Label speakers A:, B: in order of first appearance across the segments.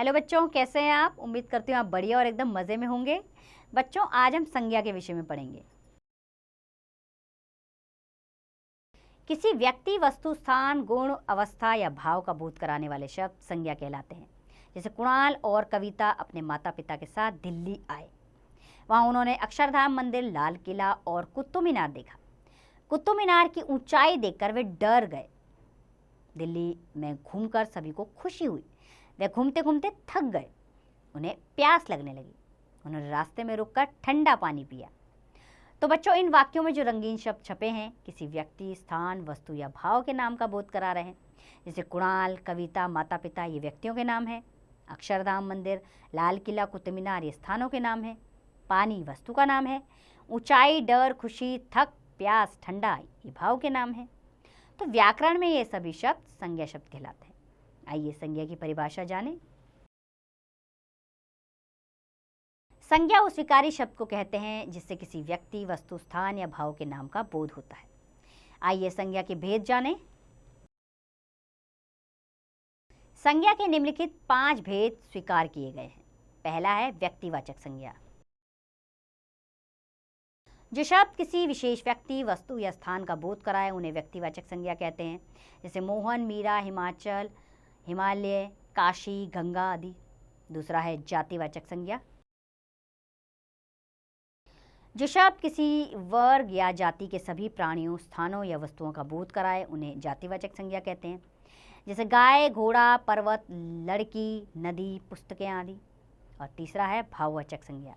A: Hello बच्चों, कैसे हैं आप? उम्मीद करती हूँ आप बढ़िया और एकदम मज़े में होंगे। बच्चों, आज हम संज्ञा के विषय में पढ़ेंगे। किसी व्यक्ति, वस्तु, स्थान, गुण, अवस्था या भाव का बोध कराने वाले शब्द संज्ञा कहलाते हैं। जैसे कुणाल और कविता अपने माता पिता के साथ दिल्ली आए। वहाँ उन्होंने अक्षरधाम मंदिर, लाल किला और कुतुब मीनार देखा। कुतुब मीनार की ऊंचाई देखकर वे डर गए। दिल्ली में घूमकर सभी को खुशी हुई। वे घूमते घूमते थक गए। उन्हें प्यास लगने लगी। उन्होंने रास्ते में रुककर ठंडा पानी पिया। तो बच्चों, इन वाक्यों में जो रंगीन शब्द छपे हैं किसी व्यक्ति, स्थान, वस्तु या भाव के नाम का बोध करा रहे हैं। जैसे कुणाल, कविता, माता पिता ये व्यक्तियों के नाम हैं। अक्षरधाम मंदिर, लाल किला, कुतुब मीनार ये स्थानों के नाम हैं। पानी वस्तु का नाम है। ऊंचाई, डर, खुशी, थक, प्यास, ठंडा ये भाव के नाम हैं। तो व्याकरण में ये सभी शब्द संज्ञा शब्द कहलाते हैं। आइए संज्ञा की परिभाषा जानें। संज्ञा उस विकारी शब्द को कहते हैं जिससे किसी व्यक्ति, वस्तु, स्थान या भाव के नाम का बोध होता है। आइए संज्ञा के भेद जानें। संज्ञा के निम्नलिखित 5 भेद स्वीकार किए गए हैं। पहला है व्यक्तिवाचक संज्ञा। जो शब्द किसी विशेष व्यक्ति, वस्तु या स्थान का बोध कराए उन्हें व्यक्तिवाचक संज्ञा कहते हैं। जैसे मोहन, मीरा, हिमाचल, हिमालय, काशी, गंगा आदि। दूसरा है जातिवाचक संज्ञा। जो शब्द किसी वर्ग या जाति के सभी प्राणियों, स्थानों या वस्तुओं का बोध कराए उन्हें जातिवाचक संज्ञा कहते हैं। जैसे गाय, घोड़ा, पर्वत, लड़की, नदी, पुस्तकें आदि। और तीसरा है भाववाचक संज्ञा।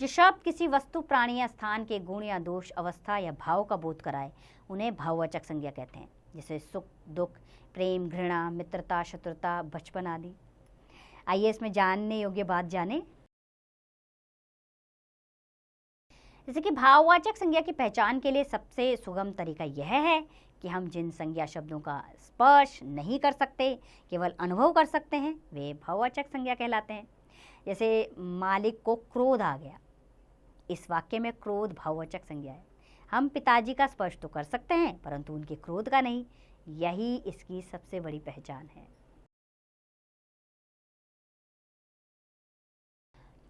A: जो शब्द किसी वस्तु, प्राणी या स्थान के गुण या दोष, अवस्था या भाव का बोध कराए उन्हें भाववाचक संज्ञा कहते हैं। जैसे सुख, दुख, प्रेम, घृणा, मित्रता, शत्रुता, बचपन आदि। आइए इसमें जानने योग्य बात जानें। जैसे कि भाववाचक संज्ञा की पहचान के लिए सबसे सुगम तरीका यह है कि हम जिन संज्ञा शब्दों का स्पर्श नहीं कर सकते, केवल अनुभव कर सकते हैं, वे भाववाचक संज्ञा कहलाते हैं। जैसे मालिक को क्रोध आ गया। इस वाक्य में क्रोध भाववाचक संज्ञा है। हम पिताजी का स्पर्श तो कर सकते हैं परंतु उनके क्रोध का नहीं। यही इसकी सबसे बड़ी पहचान है।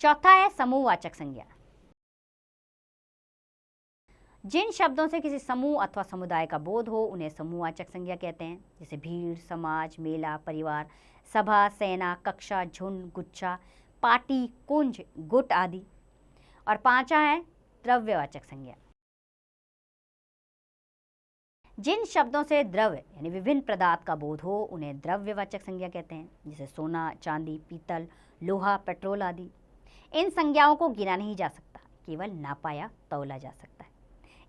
A: चौथा है समूहवाचक संज्ञा। जिन शब्दों से किसी समूह अथवा समुदाय का बोध हो उन्हें समूहवाचक संज्ञा कहते हैं। जैसे भीड़, समाज, मेला, परिवार, सभा, सेना, कक्षा, झुंड, गुच्छा, पार्टी, कुंज, गुट आदि। और पांचवा है द्रव्यवाचक संज्ञा। जिन शब्दों से द्रव्य यानी विभिन्न पदार्थ का बोध हो उन्हें द्रव्यवाचक संज्ञा कहते हैं। जैसे सोना, चांदी, पीतल, लोहा, पेट्रोल आदि। इन संज्ञाओं को गिना नहीं जा सकता, केवल नापा या तौला जा सकता है।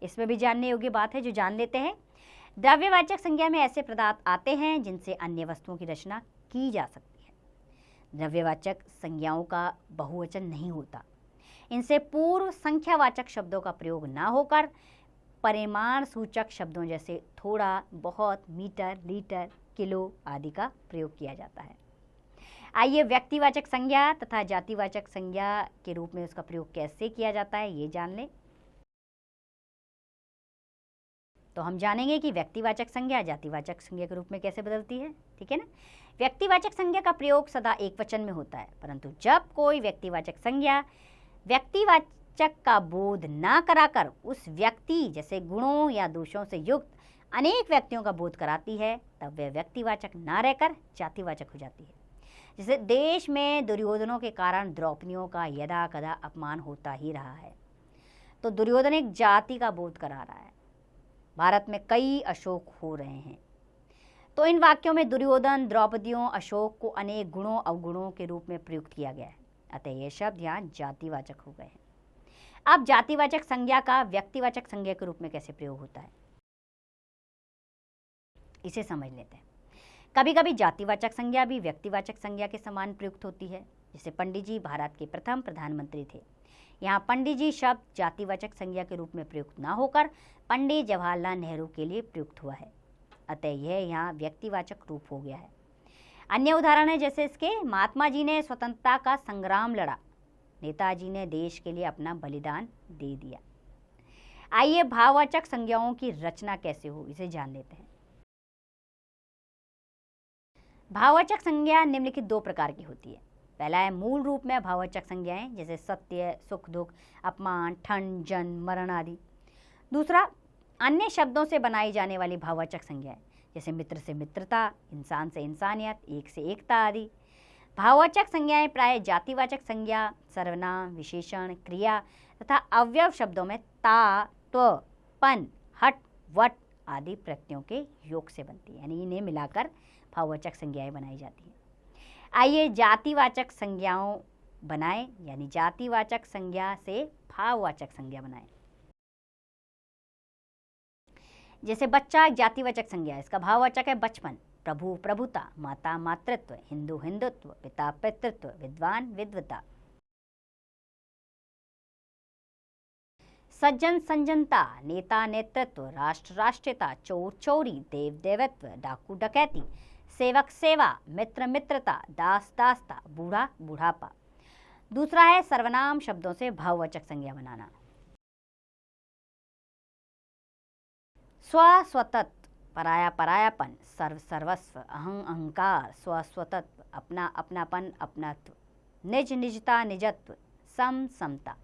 A: इसमें भी जानने योग्य बात है जो जान लेते हैं। द्रव्यवाचक संज्ञा में ऐसे पदार्थ आते हैं जिनसे अन्य वस्तुओं की रचना की जा सकती है। द्रव्यवाचक संज्ञाओं का बहुवचन नहीं होता। इनसे पूर्व संख्यावाचक शब्दों का प्रयोग ना होकर परिमाण सूचक शब्दों जैसे थोड़ा, बहुत, मीटर, लीटर, किलो आदि का प्रयोग किया जाता है। आइए व्यक्तिवाचक संज्ञा तथा जातिवाचक संज्ञा के रूप में उसका प्रयोग कैसे किया जाता है ये जान लें। तो हम जानेंगे कि व्यक्तिवाचक संज्ञा जातिवाचक संज्ञा के रूप में कैसे बदलती है। ठीक है ना। व्यक्तिवाचक संज्ञा का प्रयोग सदा एक वचन में होता है, परंतु जब कोई व्यक्तिवाचक संज्ञा व्यक्तिवाचक का बोध ना कराकर उस व्यक्ति जैसे गुणों या दोषों से युक्त अनेक व्यक्तियों का बोध कराती है तब वह व्यक्तिवाचक ना रहकर जातिवाचक हो जाती है। जैसे देश में दुर्योधनों के कारण द्रौपदियों का यदा कदा अपमान होता ही रहा है, तो दुर्योधन एक जाति का बोध करा रहा है। भारत में कई अशोक हो रहे हैं, तो इन वाक्यों में दुर्योधन, द्रौपदियों, अशोक को अनेक गुणों अवगुणों के रूप में प्रयुक्त किया गया है। अतः ये शब्द यहाँ जातिवाचक हो गए हैं। अब जातिवाचक संज्ञा का व्यक्तिवाचक संज्ञा के रूप में कैसे प्रयोग होता है इसे समझ लेते हैं। कभी कभी जातिवाचक संज्ञा भी व्यक्तिवाचक संज्ञा के समान प्रयुक्त होती है। जैसे पंडित जी भारत के प्रथम प्रधानमंत्री थे। यहाँ पंडित जी शब्द जातिवाचक संज्ञा के रूप में प्रयुक्त ना होकर पंडित जवाहरलाल नेहरू के लिए प्रयुक्त हुआ है। अतः यह यहाँ व्यक्तिवाचक रूप हो गया है। अन्य उदाहरण है जैसे इसके, महात्मा जी ने स्वतंत्रता का संग्राम लड़ा, नेताजी ने देश के लिए अपना बलिदान दे दिया। आइए भाववाचक संज्ञाओं की रचना कैसे हो इसे जान लेते हैं। भाववाचक संज्ञा निम्नलिखित दो प्रकार की होती है। पहला है मूल रूप में भाववाचक संज्ञाएं, जैसे सत्य, सुख दुख, अपमान, ठंड, जन्म, मरण आदि। दूसरा, अन्य शब्दों से बनाई जाने वाली भाववाचक संज्ञाएं, जैसे मित्र से मित्रता, इंसान से इंसानियत, एक से एकता आदि। भाववाचक संज्ञाएं प्राय जातिवाचक संज्ञा, सर्वनाम, विशेषण, क्रिया तथा अवयव शब्दों में ता, त्व, पन, हट, वट आदि प्रत्ययों के योग से बनती है, यानी इन्हें मिलाकर भाववाचक संज्ञाएं बनाई जाती हैं। आइए जातिवाचक संज्ञाओं बनाएं, यानी जातिवाचक संज्ञा से भाववाचक संज्ञा बनाएं। जैसे बच्चा एक जातिवाचक संज्ञा है, इसका भाववाचक है बचपन, प्रभु प्रभुता, माता मातृत्व, हिंदू हिंदुत्व, पिता पितृत्व, विद्वान विद्वता। सज्जन संजनता, नेता नेतृत्व, राष्ट्र राष्ट्रीयता, चोर चोरी, देव देवत्व, डाकू डकैती, सेवक सेवा, मित्र मित्रता, दास दासता, बूढ़ा बुढ़ापा। दूसरा है सर्वनाम शब्दों से भाववाचक संज्ञा बनाना। स्व स्वतत्व, पराया परायापन, सर्व सर्वस्व, अहं अहंकार, स्व स्वतत्व, अपना अपनापन अपनत्व, निज निजता निजत्व, सम समता।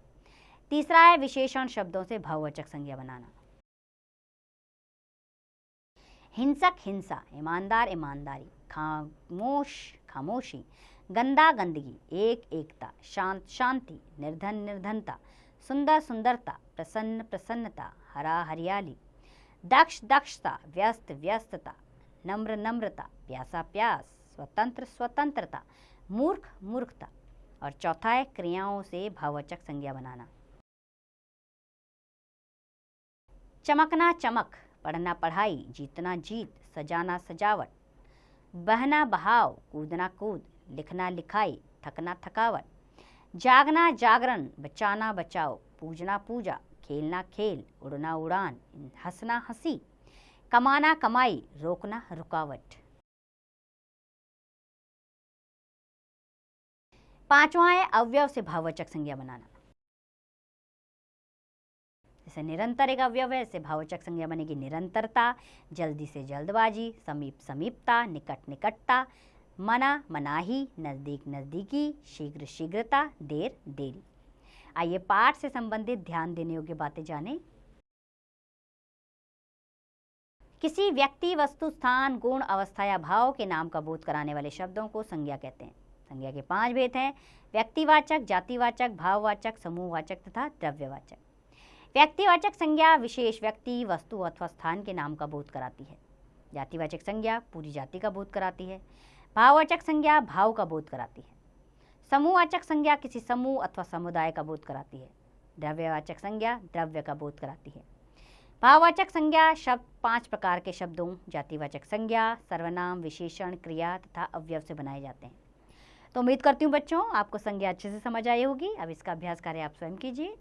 A: तीसरा है विशेषण शब्दों से भाववाचक संज्ञा बनाना। हिंसक हिंसा, ईमानदार ईमानदारी, खामोश खामोशी, गंदा गंदगी, एक एकता, शांत शांति, निर्धन निर्धनता, सुंदर सुंदरता, प्रसन्न प्रसन्नता, हरा हरियाली, दक्ष दक्षता, व्यस्त व्यस्तता, नम्र नम्रता, प्यासा प्यास, स्वतंत्र स्वतंत्रता, मूर्ख मूर्खता। और चौथा है क्रियाओं से भाववाचक संज्ञा बनाना। चमकना चमक, पढ़ना पढ़ाई, जीतना जीत, सजाना सजावट, बहना बहाव, कूदना कूद, लिखना लिखाई, थकना थकावट, जागना जागरण, बचाना बचाओ, पूजना पूजा, खेलना खेल, उड़ना उड़ान, हंसना हंसी, कमाना कमाई, रोकना रुकावट। पांचवा है अवयव से भाववाचक संज्ञा बनाना। जैसे निरंतर एक अवयव है, इससे भाववाचक संज्ञा बनेगी निरंतरता, जल्दी से जल्दबाजी, समीप समीपता, निकट निकटता, मना मनाही, नजदीक नजदीकी, शीघ्र शीघ्रता, देर देरी। आइए पाठ से संबंधित ध्यान देने योग्य बातें जानें। किसी व्यक्ति, वस्तु, स्थान, गुण, अवस्था या भाव के नाम का बोध कराने वाले शब्दों को संज्ञा कहते हैं। संज्ञा के 5 भेद हैं: व्यक्तिवाचक, जातिवाचक, भाववाचक, समूहवाचक तथा द्रव्यवाचक। व्यक्तिवाचक संज्ञा विशेष व्यक्ति, वस्तु अथवा स्थान के नाम का बोध कराती है। जातिवाचक संज्ञा पूरी जाति का बोध कराती है। भाववाचक संज्ञा भाव का बोध कराती है। समूहवाचक संज्ञा किसी समूह अथवा समुदाय का बोध कराती है। द्रव्यवाचक संज्ञा द्रव्य का बोध कराती है। भाववाचक संज्ञा शब्द 5 प्रकार के शब्दों, जातिवाचक संज्ञा, सर्वनाम, विशेषण, क्रिया तथा अवयव से बनाए जाते हैं। तो उम्मीद करती हूँ बच्चों आपको संज्ञा अच्छे से समझ आई होगी। अब इसका अभ्यास कार्य आप स्वयं कीजिए।